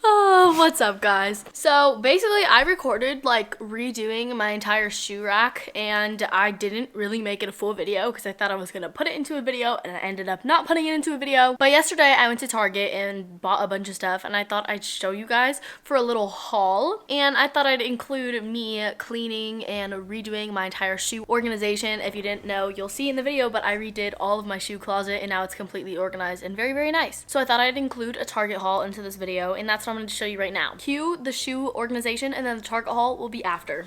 Oh, what's up, guys? So basically I recorded like redoing my entire shoe rack, and I didn't really make it a full video because I thought I was gonna put it into a video, and I ended up not putting it into a video. But yesterday I went to Target and bought a bunch of stuff, and I thought I'd show you guys for a little haul, and I thought I'd include me cleaning and redoing my entire shoe organization. If you didn't know, you'll see in the video, but I redid all of my shoe closet and now it's completely organized and very, very nice. So I thought I'd include a Target haul into this video, and that's what I'm going to show you right now. Cue the shoe organization, and then the Target haul will be after.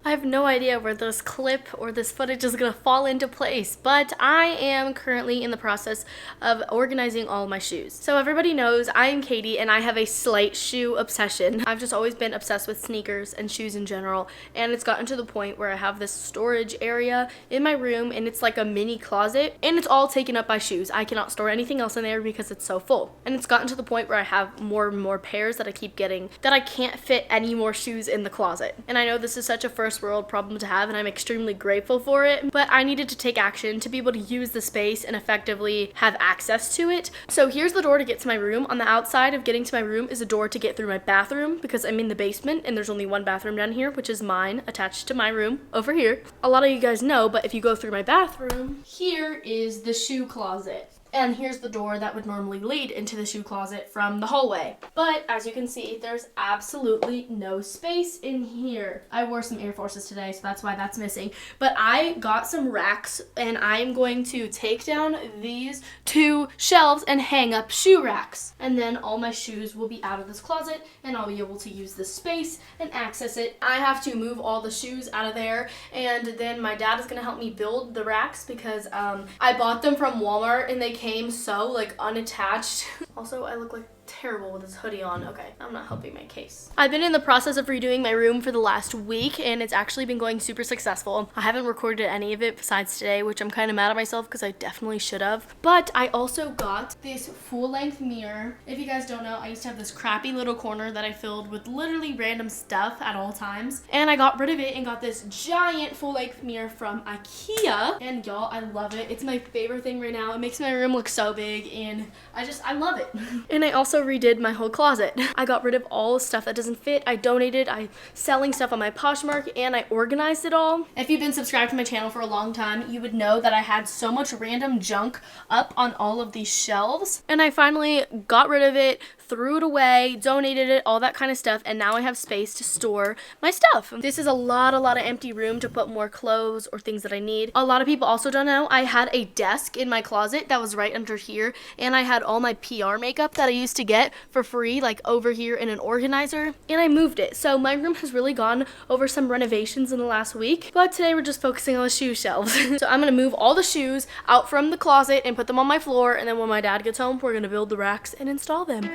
I have no idea where this clip or this footage is going to fall into place, but I am currently in the process of organizing all my shoes. So everybody knows I am Caiti, and I have a slight shoe obsession. I've just always been obsessed with sneakers and shoes in general, and it's gotten to the point where I have this storage area in my room, and it's like a mini closet, and it's all taken up by shoes. I cannot store anything else in there because it's so full. And it's gotten to the point where I have more and more pairs that I keep getting that I can't fit any more shoes in the closet. And I know this is such a first world problem to have, and I'm extremely grateful for it, but I needed to take action to be able to use the space and effectively have access to it. So here's the door to get to my room. On the outside of getting to my room is a door to get through my bathroom because I'm in the basement and there's only one bathroom down here, which is mine, attached to my room over here. A lot of you guys know, but if you go through my bathroom, here is the shoe closet. And here's the door that would normally lead into the shoe closet from the hallway. But as you can see, there's absolutely no space in here. I wore some Air Forces today, so that's why that's missing. But I got some racks, and I'm going to take down these two shelves and hang up shoe racks. And then all my shoes will be out of this closet, and I'll be able to use this space and access it. I have to move all the shoes out of there, and then my dad is gonna help me build the racks because I bought them from Walmart, and they came so like unattached. Also, I look like terrible with this hoodie on. Okay, I'm not helping my case. I've been in the process of redoing my room for the last week, and it's actually been going super successful. I haven't recorded any of it besides today, which I'm kind of mad at myself because I definitely should have. But I also got this full-length mirror. If you guys don't know, I used to have this crappy little corner that I filled with literally random stuff at all times, and I got rid of it and got this giant full-length mirror from IKEA, and y'all, I love it. It's my favorite thing right now. It makes my room look so big, and I love it. And I also redid my whole closet. I got rid of all the stuff that doesn't fit. I donated. I'm selling stuff on my Poshmark, and I organized it all. If you've been subscribed to my channel for a long time, you would know that I had so much random junk up on all of these shelves, and I finally got rid of it, threw it away, donated it, all that kind of stuff, and now I have space to store my stuff. This is a lot of empty room to put more clothes or things that I need. A lot of people also don't know I had a desk in my closet that was right under here, and I had all my PR makeup that I used to get for free, like over here in an organizer, and I moved it. So my room has really gone over some renovations in the last week, but today we're just focusing on the shoe shelves. So I'm gonna move all the shoes out from the closet and put them on my floor, and then when my dad gets home, we're gonna build the racks and install them.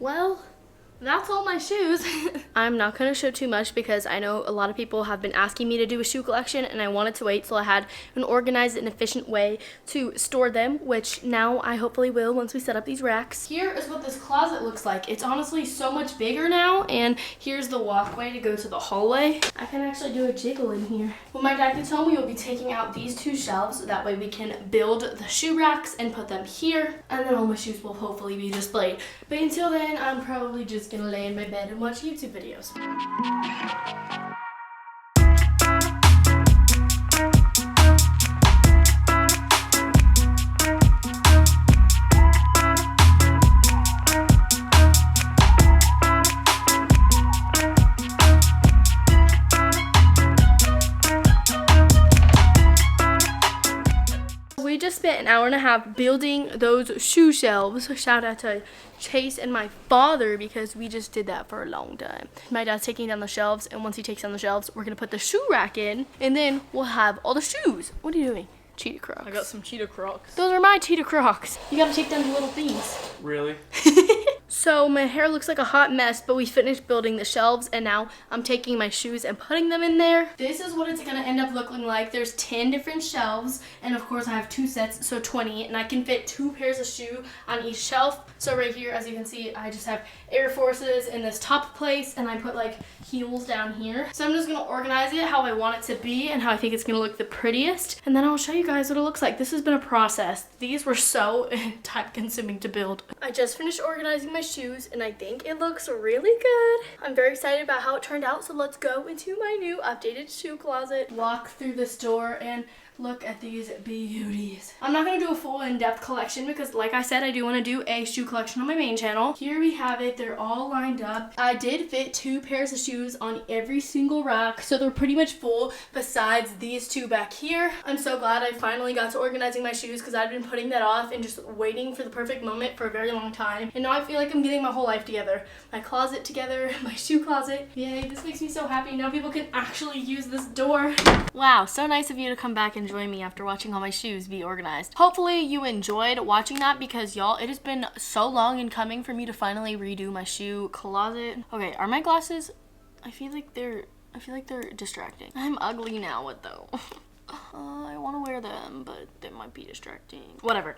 Well, that's all my shoes. I'm not going to show too much because I know a lot of people have been asking me to do a shoe collection, and I wanted to wait till I had an organized and efficient way to store them, which now I hopefully will once we set up these racks. Here is what this closet looks like. It's honestly so much bigger now, and here's the walkway to go to the hallway. I can actually do a jiggle in here. When my dad gets home, we will be taking out these two shelves, so that way we can build the shoe racks and put them here, and then all my shoes will hopefully be displayed. But until then, I'm probably just gonna lay in my bed and watch YouTube videos. We just spent an hour and a half building those shoe shelves. Shout out to Chase and my father because we just did that for a long time. My dad's taking down the shelves, and once he takes down the shelves, we're gonna put the shoe rack in, and then we'll have all the shoes. What are you doing? Cheetah Crocs. I got some cheetah Crocs. Those are my cheetah Crocs. You gotta take down the little things. Really? So my hair looks like a hot mess, but we finished building the shelves and now I'm taking my shoes and putting them in there. This is what it's gonna end up looking like. There's 10 different shelves, and of course I have 2 sets, so 20, and I can fit 2 pairs of shoe on each shelf. So right here, as you can see, I just have Air Forces in this top place, and I put like heels down here. So I'm just gonna organize it how I want it to be and how I think it's gonna look the prettiest, and then I'll show you guys what it looks like. This has been a process. These were so time consuming to build. I just finished organizing my shoes and I think it looks really good. I'm very excited about how it turned out, so let's go into my new updated shoe closet, walk through this door, and look at these beauties. I'm not going to do a full in-depth collection because, like I said, I do want to do a shoe collection on my main channel. Here we have it. They're all lined up. I did fit 2 pairs of shoes on every single rack, so they're pretty much full besides these 2 back here. I'm so glad I finally got to organizing my shoes because I've been putting that off and just waiting for the perfect moment for a very long time. And now I feel like I'm getting my whole life together. My closet together, my shoe closet. Yay, this makes me so happy. Now people can actually use this door. Wow, so nice of you to come back and join me after watching all my shoes be organized. Hopefully you enjoyed watching that because y'all, it has been so long in coming for me to finally redo my shoe closet. Okay, are my glasses, I feel like they're distracting. I'm ugly now, what though? I want to wear them, but they might be distracting. Whatever.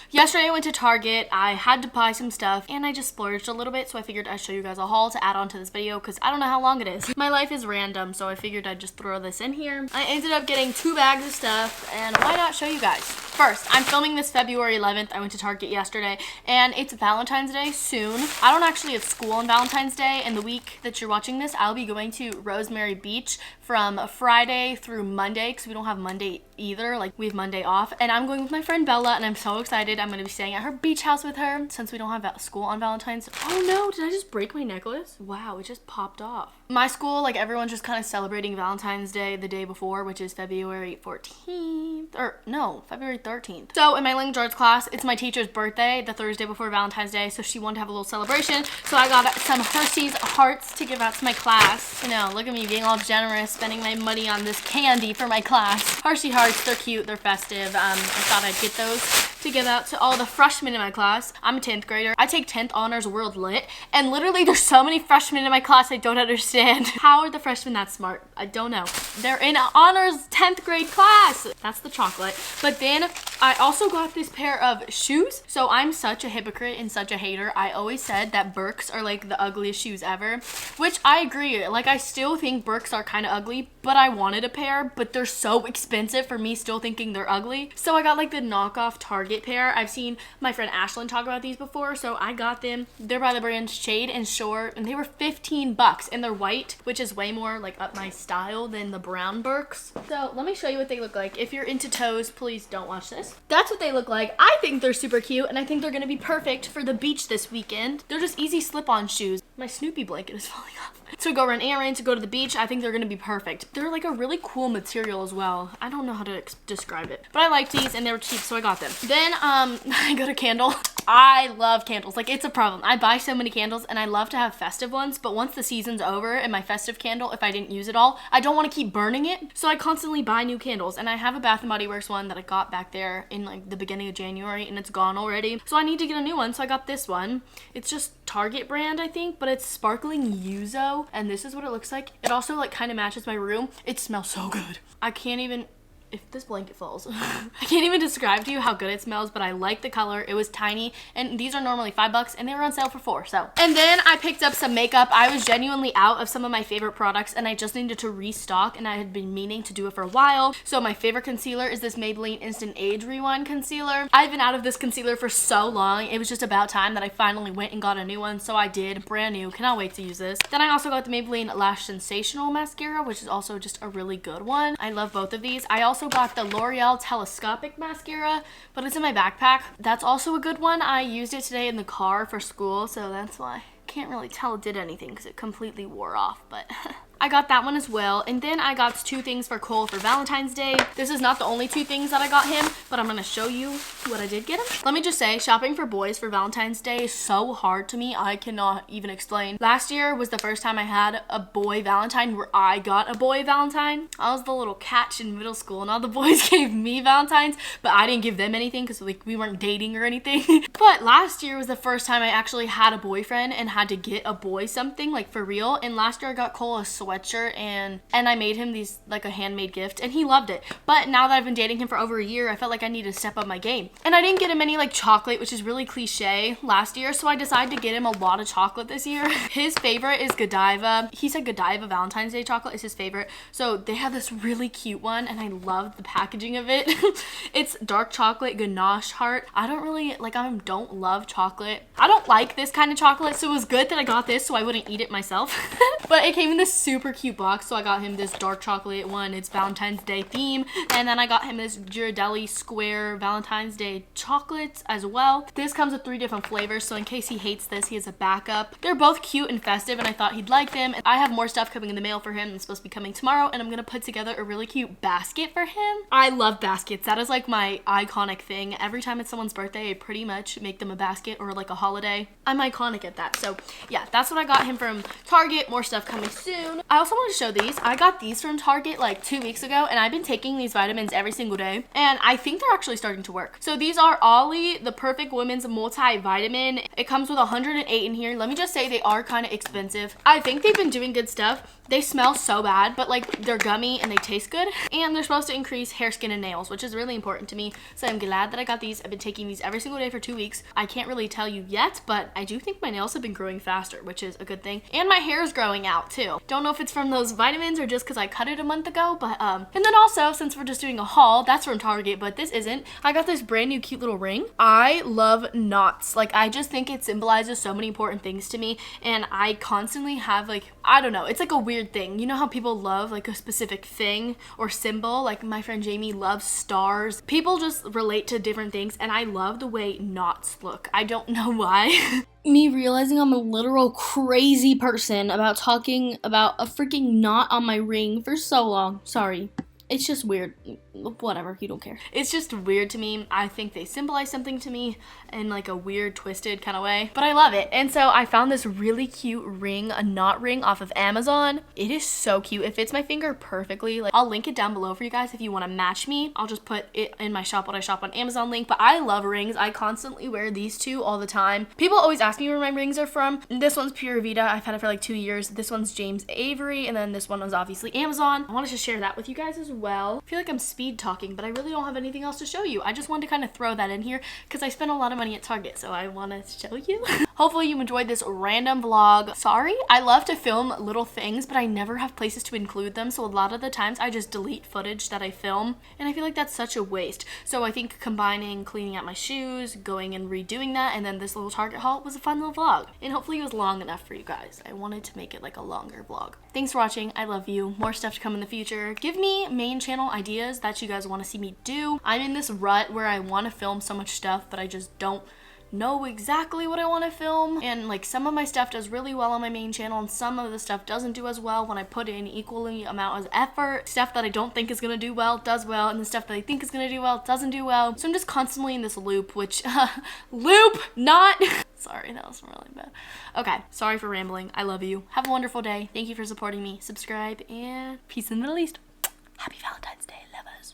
Yesterday I went to Target. I had to buy some stuff and I just splurged a little bit, so I figured I'd show you guys a haul to add on to this video because I don't know how long it is. My life is random, so I figured I'd just throw this in here. I ended up getting 2 bags of stuff, and why not show you guys? First, I'm filming this February 11th. I went to Target yesterday and it's Valentine's Day soon. I don't actually have school on Valentine's Day, and the week that you're watching this, I'll be going to Rosemary Beach from Friday through Monday because we don't have Monday either. Like, we have Monday off, and I'm going with my friend Bella, and I'm so excited. I'm going to be staying at her beach house with her since we don't have school on Valentine's. Oh no, did I just break my necklace? Wow, it just popped off. My school, like, everyone's just kind of celebrating Valentine's Day the day before, which is February 14th, or no, February 13th. So in my language arts class, it's my teacher's birthday the Thursday before Valentine's Day, so she wanted to have a little celebration. So I got some Hershey's hearts to give out to my class. You know, look at me being all generous, spending my money on this candy for my class. Hershey hearts, they're cute, they're festive. I thought I'd get those to give out to all the freshmen in my class. I'm a 10th grader. I take 10th honors world lit, and literally there's so many freshmen in my class I don't understand. How are the freshmen that smart? I don't know. They're in honors 10th grade class. That's the chocolate. But then I also got this pair of shoes. So I'm such a hypocrite and such a hater. I always said that Birks are like the ugliest shoes ever, which I agree. Like, I still think Birks are kind of ugly, but I wanted a pair, but they're so expensive for me still thinking they're ugly. So I got like the knockoff Target pair. I've seen my friend Ashlyn talk about these before, so I got them. They're by the brand Shade and Shore, and they were 15 bucks, and they're white, which is way more like up my style than the brown Birks. So let me show you what they look like. If you're into toes, please don't watch this. That's what they look like. I think they're super cute, and I think they're gonna be perfect for the beach this weekend. They're just easy slip-on shoes. My Snoopy blanket is falling off. To go run errands, to go to the beach, I think they're gonna be perfect. They're like a really cool material as well. I don't know how to describe it, but I like these and they were cheap, so I got them. Then I got a candle. I love candles. Like, it's a problem. I buy so many candles and I love to have festive ones, but once the season's over and my festive candle, if I didn't use it all, I don't want to keep burning it. So I constantly buy new candles, and I have a Bath & Body Works one that I got back there in like the beginning of January, and it's gone already. So I need to get a new one, so I got this one. It's just Target brand, I think, but it's sparkling yuzu, and this is what it looks like. It also like kind of matches my room. It smells so good. I can't even, if this blanket falls, I can't even describe to you how good it smells, but I like the color. It was tiny, and these are normally $5 and they were on sale for $4. So, and then I picked up some makeup. I was genuinely out of some of my favorite products and I just needed to restock, and I had been meaning to do it for a while. So my favorite concealer is this Maybelline Instant Age Rewind concealer. I've been out of this concealer for so long. It was just about time that I finally went and got a new one, so I did. Brand new. Cannot wait to use this. Then I also got the Maybelline Lash Sensational mascara, which is also just a really good one. I love both of these. I also got the L'Oreal Telescopic mascara, but it's in my backpack. That's also a good one. I used it today in the car for school, so that's why. Can't really tell it did anything because it completely wore off, but I got that one as well. And then I got 2 things for Cole for Valentine's Day. This is not the only 2 things that I got him, but I'm gonna show you what I did get him. Let me just say, shopping for boys for Valentine's Day is so hard to me. I cannot even explain. Last year was the first time I had a boy Valentine where I got a boy Valentine. I was the little catch in middle school and all the boys gave me Valentines, but I didn't give them anything because like we weren't dating or anything. But last year was the first time I actually had a boyfriend and had to get a boy something like for real. And last year I got Cole a sweatshirt and I made him these like a handmade gift and he loved it. But now that I've been dating him for over a year, I felt like I needed to step up my game. And I didn't get him any like chocolate, which is really cliche last year, so I decided to get him a lot of chocolate this year. His favorite is Godiva. He said Godiva Valentine's Day chocolate is his favorite. So they have this really cute one and I love the packaging of it. It's dark chocolate ganache heart. I don't really like, I don't love chocolate. I don't like this kind of chocolate, so it was good that I got this so I wouldn't eat it myself. But it came in this super cute box, so I got him this dark chocolate one. It's Valentine's Day theme. And then I got him this Ghirardelli square Valentine's Day chocolates as well. This comes with 3 different flavors, so in case he hates this, he has a backup. They're both cute and festive and I thought he'd like them. I have more stuff coming in the mail for him. It's supposed to be coming tomorrow and I'm gonna put together a really cute basket for him. I love baskets. That is like my iconic thing. Every time it's someone's birthday, I pretty much make them a basket or like a holiday. I'm iconic at that. So yeah, that's what I got him from Target. More stuff coming soon. I also want to show these. I got these from Target like 2 weeks ago and I've been taking these vitamins every single day and I think they're actually starting to work. So these are Ollie, the Perfect Women's Multivitamin. It comes with 108 in here. Let me just say they are kind of expensive. I think they've been doing good stuff. They smell so bad, but like they're gummy and they taste good. And they're supposed to increase hair, skin, and nails, which is really important to me. So I'm glad that I got these. I've been taking these every single day for 2 weeks. I can't really tell you yet, but I do think my nails have been growing faster, which is a good thing. And my hair is growing out too. Don't know if it's from those vitamins or just because I cut it a month ago, but and then also, since we're just doing a haul, that's from Target, but this isn't. I got this brand new cute little ring. I love knots. Like I just think it symbolizes so many important things to me and I constantly have like, I don't know, it's like a weird thing. You know how people love like a specific thing or symbol? Like my friend Jamie loves stars. People just relate to different things and I love the way knots look. I don't know why. Me realizing I'm a literal crazy person about talking about a freaking knot on my ring for so long. Sorry. It's just weird. Whatever, you don't care. It's just weird to me. I think they symbolize something to me in like a weird, twisted kind of way. But I love it. And so I found this really cute ring, a knot ring off of Amazon. It is so cute. It fits my finger perfectly. Like I'll link it down below for you guys if you want to match me. I'll just put it in my shop what I shop on Amazon link. But I love rings. I constantly wear these 2 all the time. People always ask me where my rings are from. This one's Pura Vida. I've had it for like 2 years. This one's James Avery. And then this one was obviously Amazon. I wanted to share that with you guys as well. I feel like I'm speed talking, but I really don't have anything else to show you. I just wanted to kind of throw that in here because I spent a lot of money at Target, so I want to show you. Hopefully you enjoyed this random vlog. Sorry, I love to film little things, but I never have places to include them, so a lot of the times I just delete footage that I film, and I feel like that's such a waste. So I think combining cleaning out my shoes, going and redoing that, and then this little Target haul was a fun little vlog, and hopefully it was long enough for you guys. I wanted to make it like a longer vlog. Thanks for watching. I love you. More stuff to come in the future. Give me main channel ideas that you guys want to see me do. I'm in this rut where I want to film so much stuff, but I just don't know exactly what I want to film, and like some of my stuff does really well on my main channel and some of the stuff doesn't do as well when I put in equally amount of effort. Stuff that I don't think is gonna do well does well, and the stuff that I think is gonna do well doesn't do well. So I'm just constantly in this loop, which loop not sorry, that was really bad. Okay, sorry for rambling. I love you. Have a wonderful day. Thank you for supporting me. Subscribe and peace in the Middle East. Happy Valentine's Day, lovers.